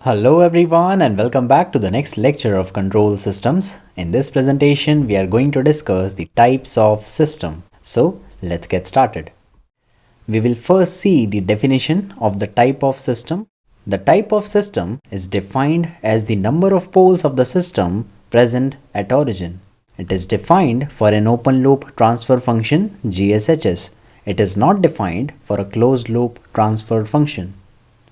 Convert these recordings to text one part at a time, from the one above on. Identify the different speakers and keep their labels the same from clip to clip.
Speaker 1: Hello everyone and welcome back to the next lecture of control systems. In this presentation we are going to discuss the types of system. So let's get started. We will first see the definition of the type of system. The type of system is defined as the number of poles of the system present at origin. It is defined for an open loop transfer function GSHS. It is not defined for a closed loop transfer function.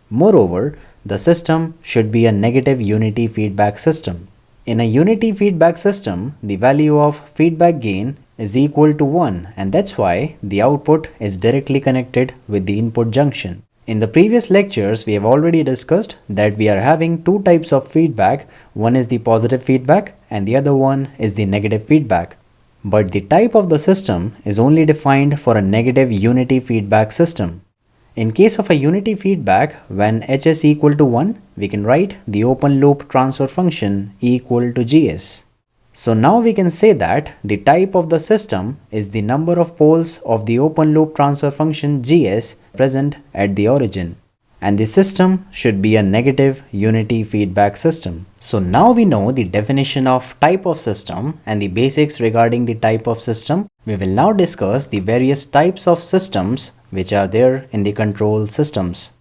Speaker 1: Moreover, the system should be a negative unity feedback system. In a unity feedback system, the value of feedback gain is equal to 1 and that's why the output is directly connected with the input junction. In the previous lectures, we have already discussed that we are having two types of feedback. One is the positive feedback and the other one is the negative feedback. But the type of the system is only defined for a negative unity feedback system. In case of a unity feedback, when Hs equal to 1, we can write the open loop transfer function equal to Gs. So now we can say that the type of the system is the number of poles of the open loop transfer function Gs present at the origin. And the system should be a negative unity feedback system. So now we know the definition of type of system and the basics regarding the type of system. We will now discuss the various types of systems which are there in the control systems.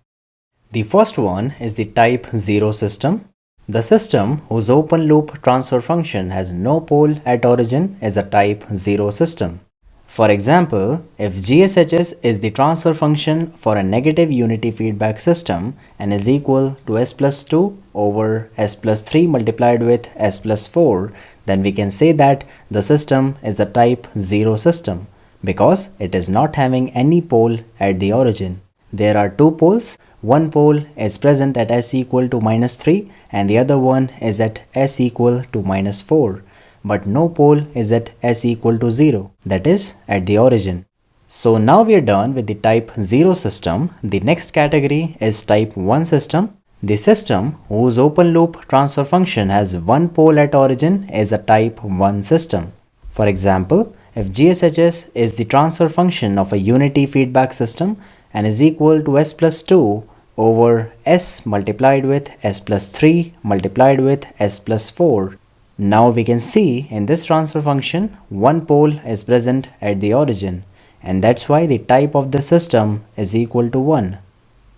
Speaker 1: The first one is the type 0 system. The system whose open loop transfer function has no pole at origin is a type 0 system. For example, if GSHS is the transfer function for a negative unity feedback system and is equal to s plus 2 over s plus 3 multiplied with s plus 4, then we can say that the system is a type 0 system because it is not having any pole at the origin. There are two poles. One pole is present at s equal to minus 3 and the other one is at s equal to minus 4. But no pole is at s equal to 0, that is at the origin. So now we are done with the type 0 system. The next category is type 1 system. The system whose open loop transfer function has one pole at origin is a type 1 system. For example, if GSHS is the transfer function of a unity feedback system and is equal to s plus 2 over s multiplied with s plus 3 multiplied with s plus 4, now we can see in this transfer function one pole is present at the origin and that's why the type of the system is equal to 1.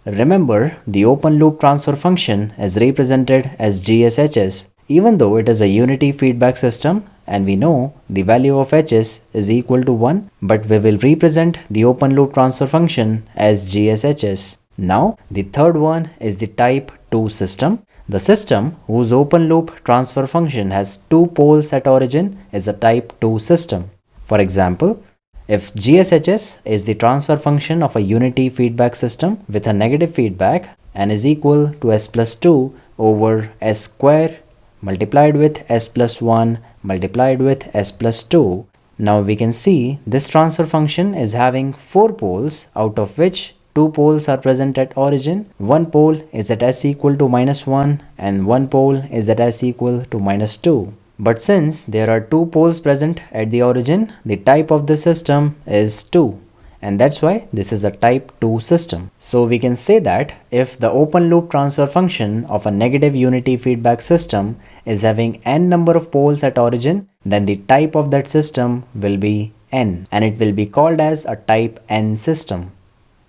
Speaker 1: Remember, the open loop transfer function is represented as GSHS even though it is a unity feedback system and we know the value of Hs is equal to 1, but we will represent the open loop transfer function as GSHS. Now the third one is the type 2 system. The system whose open loop transfer function has two poles at origin is a type 2 system. For example, if GSHS is the transfer function of a unity feedback system with a negative feedback and is equal to s plus 2 over s square multiplied with s plus 1 multiplied with s plus 2, now we can see this transfer function is having four poles, out of which two poles are present at origin. One pole is at s equal to minus 1 and one pole is at s equal to minus 2. But since there are two poles present at the origin, the type of the system is 2 and that's why this is a type 2 system. So we can say that if the open loop transfer function of a negative unity feedback system is having n number of poles at origin, then the type of that system will be n and it will be called as a type n system.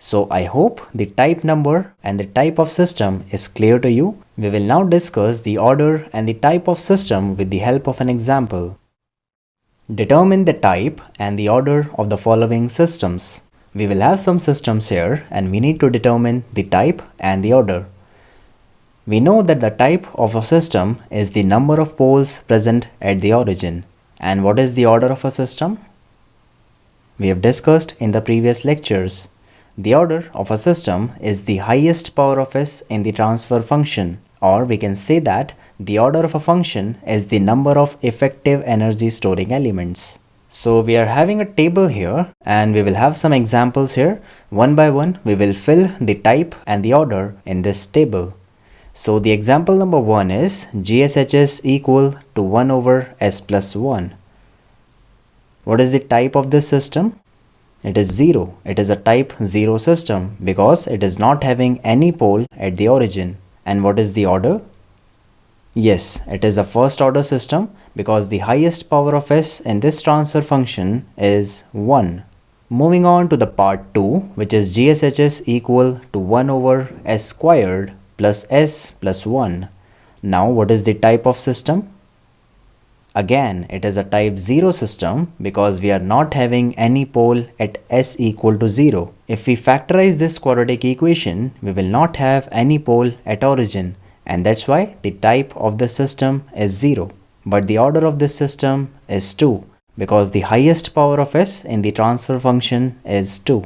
Speaker 1: So I hope the type number and the type of system is clear to you. We will now discuss the order and the type of system with the help of an example. Determine the type and the order of the following systems. We will have some systems here and we need to determine the type and the order. We know that the type of a system is the number of poles present at the origin. And what is the order of a system? We have discussed in the previous lectures. The order of a system is the highest power of s in the transfer function, or we can say that the order of a function is the number of effective energy storing elements. So we are having a table here and we will have some examples here. One by one we will fill the type and the order in this table. So the example number 1 is GSHS equal to 1 over s plus 1. What is the type of this system? It is 0. It is a type 0 system because it is not having any pole at the origin. And what is the order? Yes, it is a first order system because the highest power of s in this transfer function is 1. Moving on to the part 2, which is GSHS equal to 1 over s squared plus s plus 1. Now what is the type of system? Again, it is a type 0 system because we are not having any pole at s equal to 0. If we factorize this quadratic equation, we will not have any pole at origin, and that's why the type of the system is 0. But the order of this system is 2 because the highest power of s in the transfer function is 2.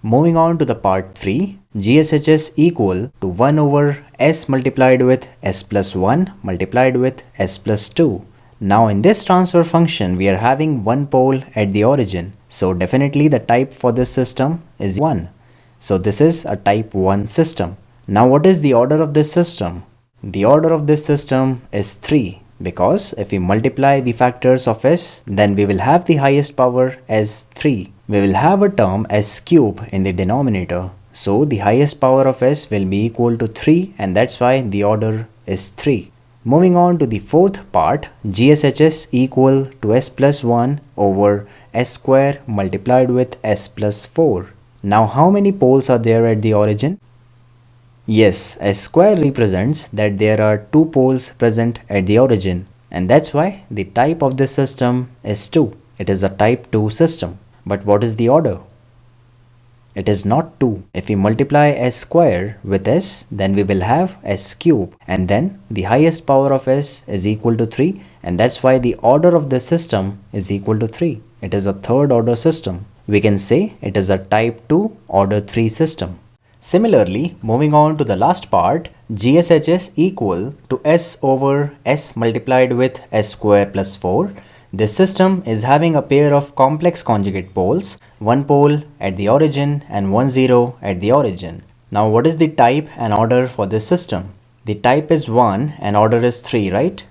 Speaker 1: Moving on to the part 3, GSHS equal to 1 over s multiplied with s plus 1 multiplied with s plus 2. Now in this transfer function, we are having one pole at the origin. So definitely the type for this system is 1. So this is a type 1 system. Now what is the order of this system? The order of this system is 3 because if we multiply the factors of s, then we will have the highest power as 3. We will have a term s cube in the denominator. So the highest power of s will be equal to 3, and that's why the order is 3. Moving on to the fourth part, GSHS equal to s plus 1 over s square multiplied with s plus 4. Now how many poles are there at the origin? Yes, s square represents that there are 2 poles present at the origin, and that's why the type of this system is 2. It is a type 2 system. But what is the order? It is not 2. If we multiply s square with s, then we will have s cube, and then the highest power of s is equal to 3, and that's why the order of the system is equal to 3. It is a third order system. We can say it is a type 2 order 3 system. Similarly, moving on to the last part, GSHS equal to s over s multiplied with s square plus 4. This system is having a pair of complex conjugate poles, one pole at the origin and one zero at the origin. Now what is the type and order for this system? The type is 1 and order is 3, right?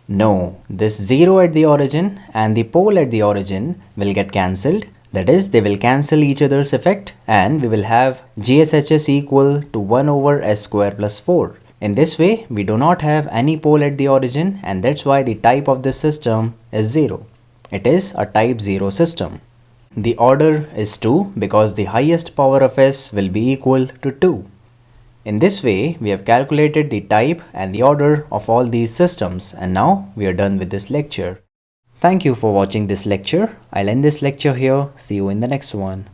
Speaker 1: No, this 0 at the origin and the pole at the origin will get cancelled. That is, they will cancel each other's effect, and we will have GSHS equal to 1 over s square plus 4. In this way, we do not have any pole at the origin, and that's why the type of this system is 0. It is a type 0 system. The order is 2 because the highest power of s will be equal to 2. In this way, we have calculated the type and the order of all these systems, and now we are done with this lecture. Thank you for watching this lecture. I'll end this lecture here. See you in the next one.